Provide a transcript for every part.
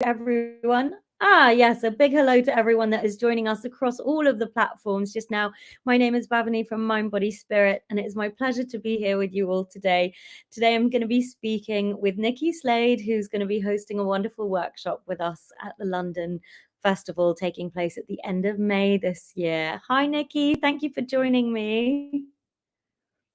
everyone. Yes, a big hello to everyone that is joining us across all of the platforms just now. My name is Bhavani from Mind, Body, Spirit, and it is my pleasure to be here with you all today. Today, I'm going to be speaking with Nikki Slade, who's going to be hosting a wonderful workshop with us at the London Festival taking place at the end of May this year. Hi, Nikki. Thank you for joining me.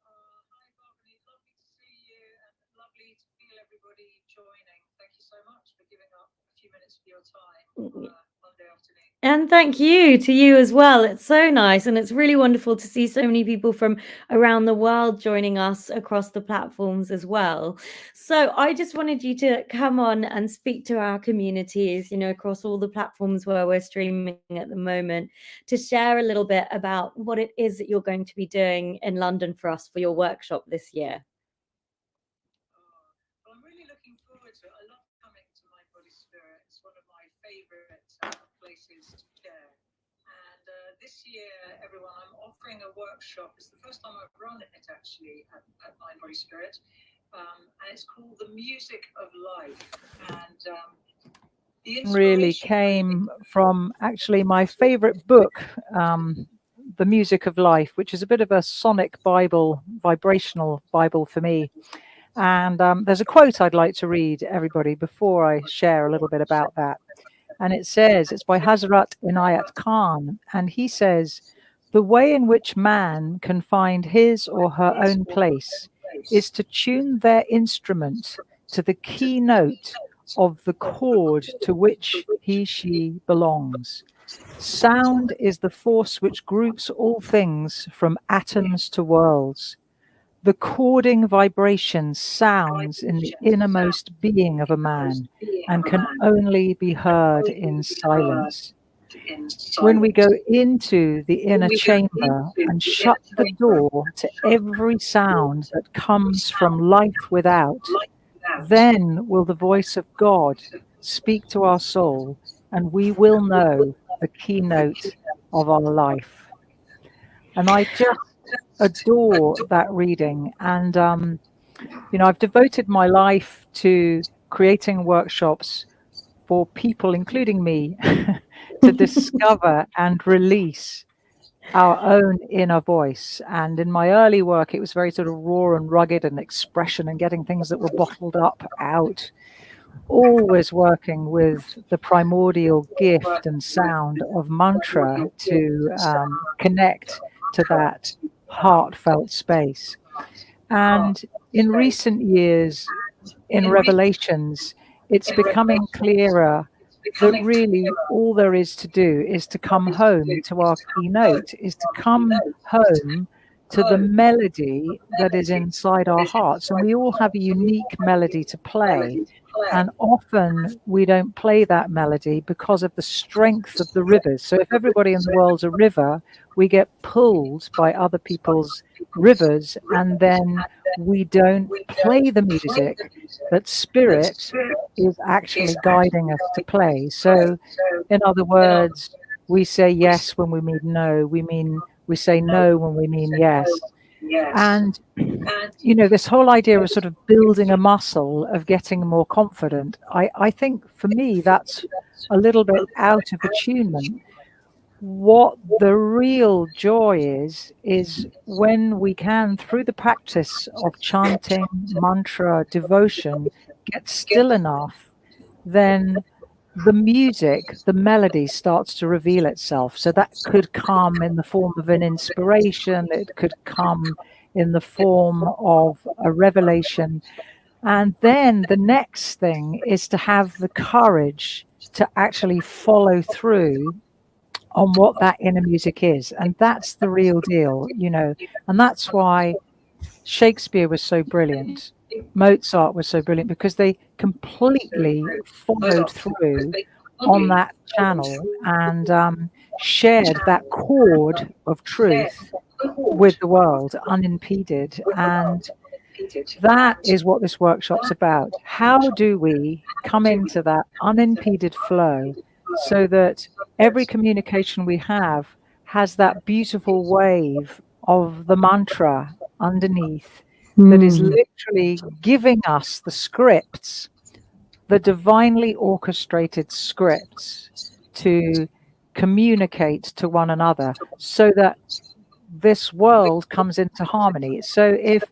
Hi, Barbara. Lovely to see you and lovely to feel everybody joining. Thank you so much for giving up a few minutes of your time on a Monday afternoon. And thank you to you as well. It's so nice. And it's really wonderful to see so many people from around the world joining us across the platforms as well. So I just wanted you to come on and speak to our communities, across all the platforms where we're streaming at the moment, to share a little bit about what it is that you're going to be doing in London for us for your workshop this year. Well, I'm really looking forward to it. I love coming to Mind, Body, Spirit. It's one of my favourite places to share. And this year, everyone, I'm offering a workshop. It's the first time I've run it actually at Mind, Body, Spirit. And it's called The Music of Life. And the really came from actually my favorite book, The Music of Life, which is a bit of a sonic Bible, vibrational Bible for me. And there's a quote I'd like to read, everybody, before I share a little bit about that. And it says, it's by Hazrat Inayat Khan, and he says, "The way in which man can find his or her own place is to tune their instrument to the key note of the chord to which he/she belongs. Sound is the force which groups all things from atoms to worlds. The chording vibration sounds in the innermost being of a man and can only be heard in silence. When we go into the inner chamber and shut the door to every sound that comes from life without, then will the voice of God speak to our soul, and we will know the keynote of our life." And I just adore that reading. And, I've devoted my life to creating workshops for people, including me, to discover and release our own inner voice. And in my early work, it was very sort of raw and rugged and expression and getting things that were bottled up out. Always working with the primordial gift and sound of mantra to connect to that heartfelt space. And in recent years, in Revelations, it's becoming clearer that really all there is to do is to come home to our keynote, is to come home to the melody that is inside our hearts. And we all have a unique melody to play. And often we don't play that melody because of the strength of the rivers. So if everybody in the world's a river, we get pulled by other people's rivers, and then we don't play the music that spirit is actually guiding us to play. So in other words, we say yes when we mean no. We say no when we mean yes. And, this whole idea of sort of building a muscle, of getting more confident, I think for me, that's a little bit out of attunement. What the real joy is when we can, through the practice of chanting, mantra, devotion, get still enough, then the music, the melody starts to reveal itself. So that could come in the form of an inspiration, it could come in the form of a revelation. And then the next thing is to have the courage to actually follow through on what that inner music is. And that's the real deal, and that's why Shakespeare was so brilliant. Mozart was so brilliant, because they completely followed through on that channel and shared that chord of truth with the world unimpeded. And that is what this workshop's about. How do we come into that unimpeded flow so that every communication we have has that beautiful wave of the mantra underneath that is literally giving us the scripts the divinely orchestrated scripts to communicate to one another so that this world comes into harmony. So if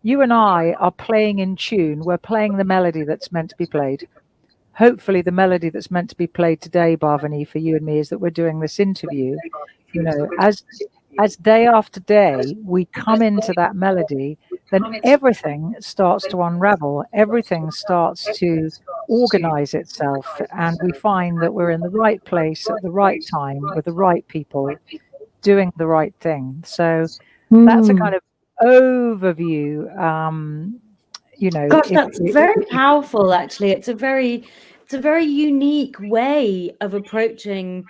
you and I are playing in tune, we're playing the melody that's meant to be played. Hopefully the melody that's meant to be played today, Bhavani, for you and me, is that we're doing this interview. You know, as day after day we come into that melody, then everything starts to unravel, everything starts to organize itself, and we find that we're in the right place at the right time with the right people doing the right thing. So that's a kind Mm. of overview. You know, Gosh, that's very powerful, actually. It's a very unique way of approaching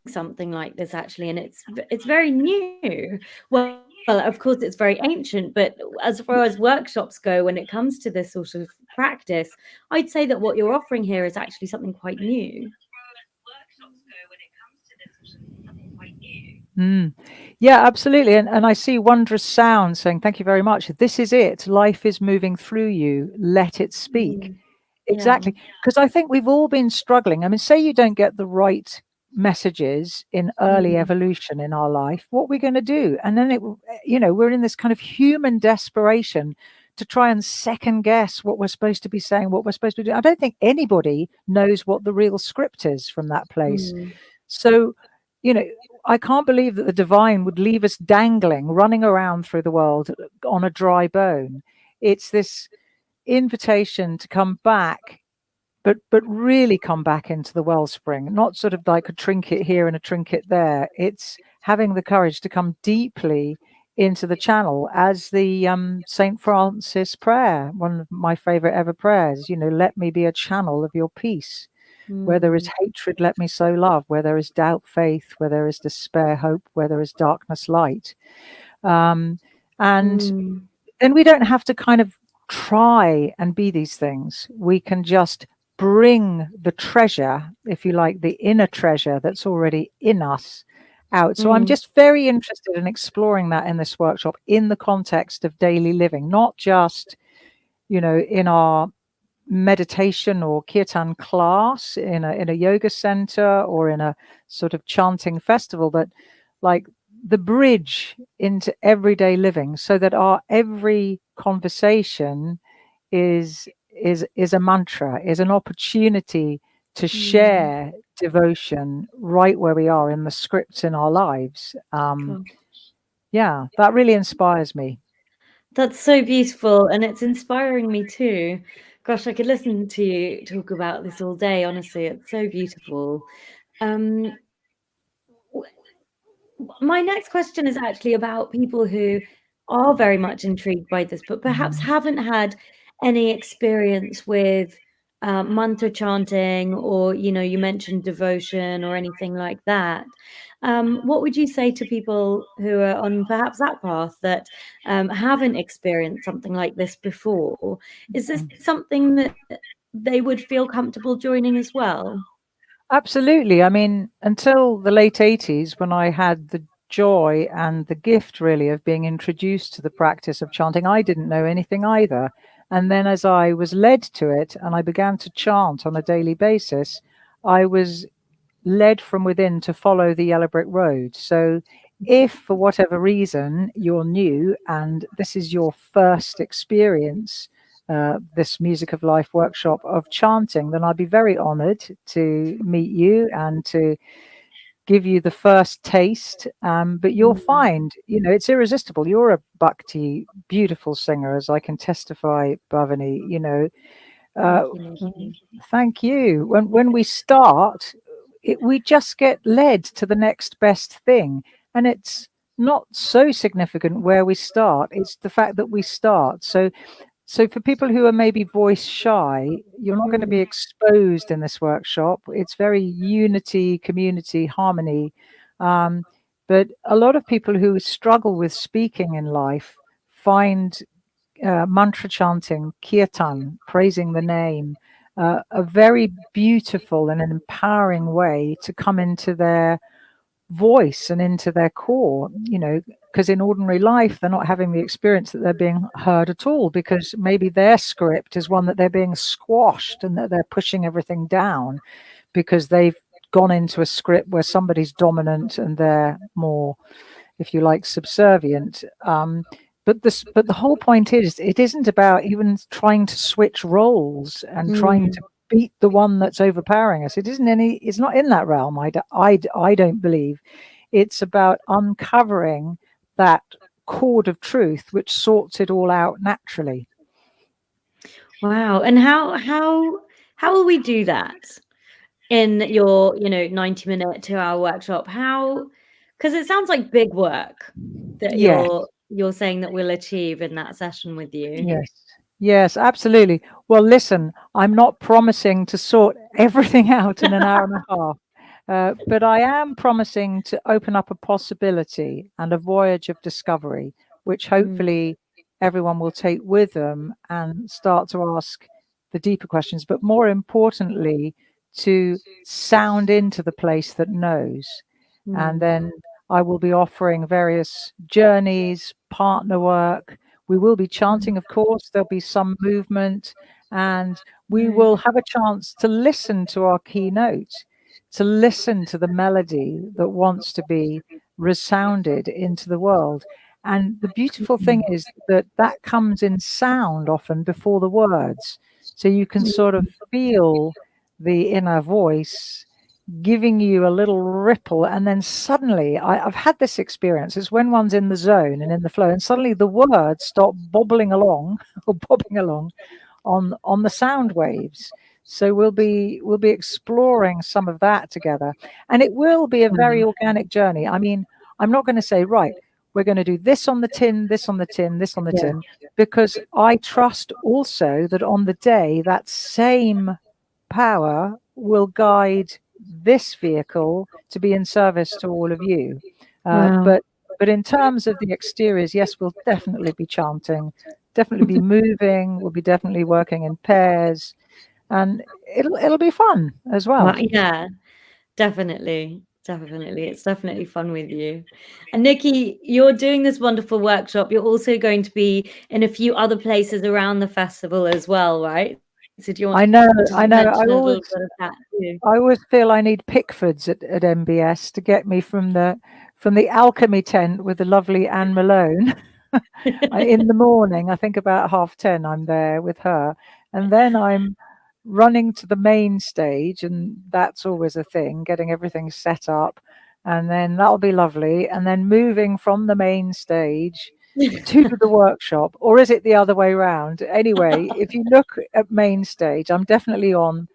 something like this, actually, and it's very new. Well, of course, it's very ancient, but as far as workshops go, when it comes to this sort of practice, I'd say that what you're offering here is actually something quite new. Mm. Yeah, absolutely. And I see Wondrous Sound saying, thank you very much. This is it. Life is moving through you. Let it speak. Mm. Yeah. Exactly. Because I think we've all been struggling. I mean, say you don't get the right messages in early Mm. evolution in our life, what are we going to do? And then you know, we're in this kind of human desperation to try and second guess what we're supposed to be saying, what we're supposed to do. I don't think anybody knows what the real script is from that place. Mm. So, you know, I can't believe that the divine would leave us dangling, running around through the world on a dry bone. It's this invitation to come back, but really come back into the wellspring, not sort of like a trinket here and a trinket there. It's having the courage to come deeply into the channel, as the St. Francis prayer, one of my favorite ever prayers, you know, let me be a channel of your peace. Where there is Mm. hatred, let me sow love. Where there is doubt, faith. Where there is despair, hope. Where there is darkness, light. And Mm. then we don't have to kind of try and be these things. We can just bring the treasure, if you like, the inner treasure that's already in us out. So I'm Mm. just very interested in exploring that in this workshop in the context of daily living, not just, you know, in our meditation or kirtan class in a yoga center or in a sort of chanting festival, but like the bridge into everyday living, so that our every conversation is a mantra, is an opportunity to Mm. share devotion right where we are in the scripts in our lives. Gosh. Yeah, that really inspires me. That's so beautiful, and it's inspiring me too. Gosh, I could listen to you talk about this all day, honestly. It's so beautiful. Um, my next question is actually about people who are very much intrigued by this, but perhaps haven't had any experience with mantra chanting, or you mentioned devotion or anything like that. What would you say to people who are on perhaps that path that haven't experienced something like this before? Is this something that they would feel comfortable joining as well? Absolutely. I mean, until the late 80s, when I had the joy and the gift really of being introduced to the practice of chanting, I didn't know anything either. And then as I was led to it and I began to chant on a daily basis, I was led from within to follow the yellow brick road. So if for whatever reason you're new and this is your first experience, this Music of Life workshop of chanting, then I'd be very honored to meet you and to give you the first taste. But you'll Mm, find, you know, it's irresistible. You're a bhakti, beautiful singer, as I can testify, Bhavani. You know, uh, thank you, Nikki. thank you. When we start, we just get led to the next best thing, and it's not so significant where we start. It's the fact that we start. So for people who are maybe voice shy, you're not going to be Mm, exposed in this workshop. It's very unity, community, harmony. Um, but a lot of people who struggle with speaking in life find mantra chanting, kirtan, praising the name, a very beautiful and an empowering way to come into their voice and into their core, because in ordinary life, they're not having the experience that they're being heard at all, because maybe their script is one that they're being squashed and that they're pushing everything down because they've gone into a script where somebody's dominant and they're more, if you like, subservient. But the whole point is, it isn't about even trying to switch roles and trying to beat the one that's overpowering us. It's not in that realm. I don't believe. It's about uncovering that cord of truth which sorts it all out naturally. Wow. And how will we do that in your 90-minute 2-hour workshop? How, because it sounds like big work that Yes. you're saying that we'll achieve in that session with you. Yes, absolutely. Well, listen, I'm not promising to sort everything out in an hour and a half, but I am promising to open up a possibility and a voyage of discovery, which hopefully everyone will take with them and start to ask the deeper questions, but more importantly, to sound into the place that knows. And then I will be offering various journeys, partner work. We will be chanting, of course. There'll be some movement, and we will have a chance to listen to our keynote, to listen to the melody that wants to be resounded into the world. And the beautiful thing is that that comes in sound often before the words. So you can sort of feel the inner voice giving you a little ripple, and then suddenly I've had this experience. It's when one's in the zone and in the flow, and suddenly the words start bobbling along or bobbing along on the sound waves. So we'll be exploring some of that together, and it will be a very organic journey. I mean, I'm not going to say, right, we're going to do this on the tin, this on the tin, this on the tin, because I trust also that on the day that same power will guide this vehicle to be in service to all of you. But in terms of the exteriors, yes, we'll definitely be chanting, definitely be moving. We'll be definitely working in pairs, and it'll be fun as well. Yeah, definitely. It's definitely fun with you. And Nikki, you're doing this wonderful workshop. You're also going to be in a few other places around the festival as well, right? So do you want I know. to mention a little bit of that too? I always feel I need Pickfords at MBS to get me from the alchemy tent with the lovely Anne Malone. In the morning, I think about 10:30, I'm there with her, and then I'm running to the main stage, and that's always a thing, getting everything set up, and then that'll be lovely, and then moving from the main stage to the workshop. Or is it the other way around? Anyway, if you look at main stage, I'm definitely on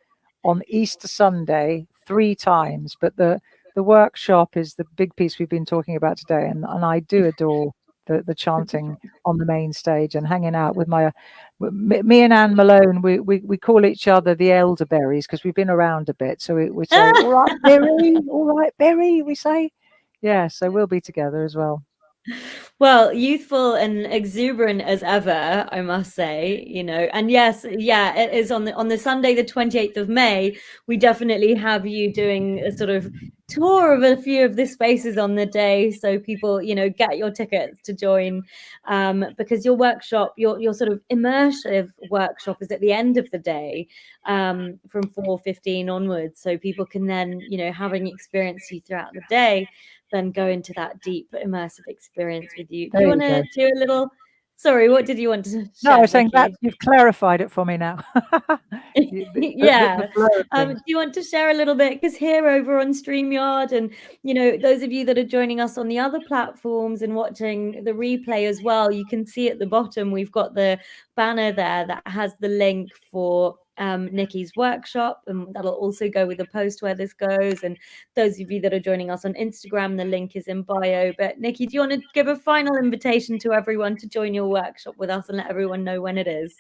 Easter Sunday 3 times, but the workshop is the big piece we've been talking about today, and I do adore the chanting on the main stage and hanging out with me and Anne Malone. We call each other the elderberries because we've been around a bit, so we say, all right Berry, we say. So we'll be together as well. Well, youthful and exuberant as ever, I must say, and yes, it is on the Sunday, the 28th of May. We definitely have you doing a sort of tour of a few of the spaces on the day, so people, get your tickets to join, because your workshop, your sort of immersive workshop is at the end of the day, from 4:15 onwards, so people can then, having experienced you throughout the day, then go into that deep immersive experience with you. Do you want to do a little? Sorry, what did you want to share? No, I was saying that you've clarified it for me now. Yeah. Do you want to share a little bit? Because here over on StreamYard, and those of you that are joining us on the other platforms and watching the replay as well, you can see at the bottom we've got the banner there that has the link for Nikki's workshop, and that'll also go with the post where this goes. And those of you that are joining us on Instagram, the link is in bio. But Nikki, do you want to give a final invitation to everyone to join your workshop with us and let everyone know when it is?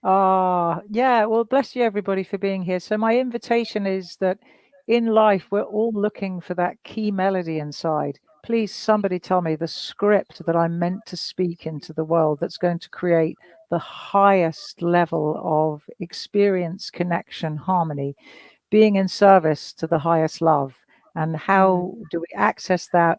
Yeah, well, bless you everybody for being here. So my invitation is that in life we're all looking for that key melody inside. Please, somebody tell me the script that I'm meant to speak into the world that's going to create the highest level of experience, connection, harmony, being in service to the highest love. And how do we access that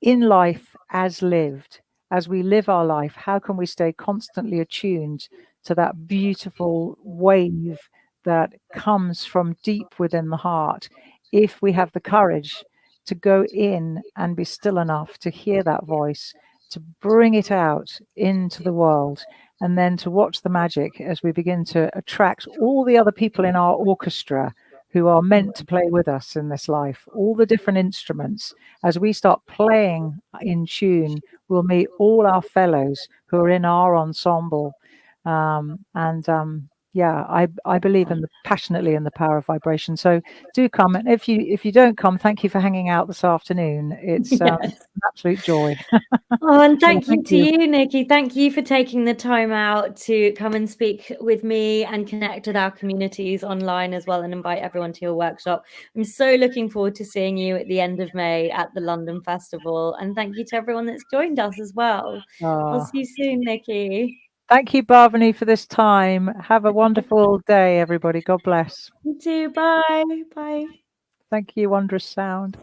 in life as lived? As we live our life, how can we stay constantly attuned to that beautiful wave that comes from deep within the heart, if we have the courage to go in and be still enough to hear that voice, to bring it out into the world, and then to watch the magic as we begin to attract all the other people in our orchestra who are meant to play with us in this life, all the different instruments. As we start playing in tune, we'll meet all our fellows who are in our ensemble. Yeah, I believe passionately in the power of vibration. So do come, and if you don't come, thank you for hanging out this afternoon. It's Yes. an absolute joy. Oh, and Well, thank you to you, Nikki. Thank you for taking the time out to come and speak with me and connect with our communities online as well, and invite everyone to your workshop. I'm so looking forward to seeing you at the end of May at the London Festival. And thank you to everyone that's joined us as well. I'll see you soon, Nikki. Thank you, Bhavani, for this time. Have a wonderful day, everybody. God bless. You too. Bye. Bye. Thank you, wondrous sound.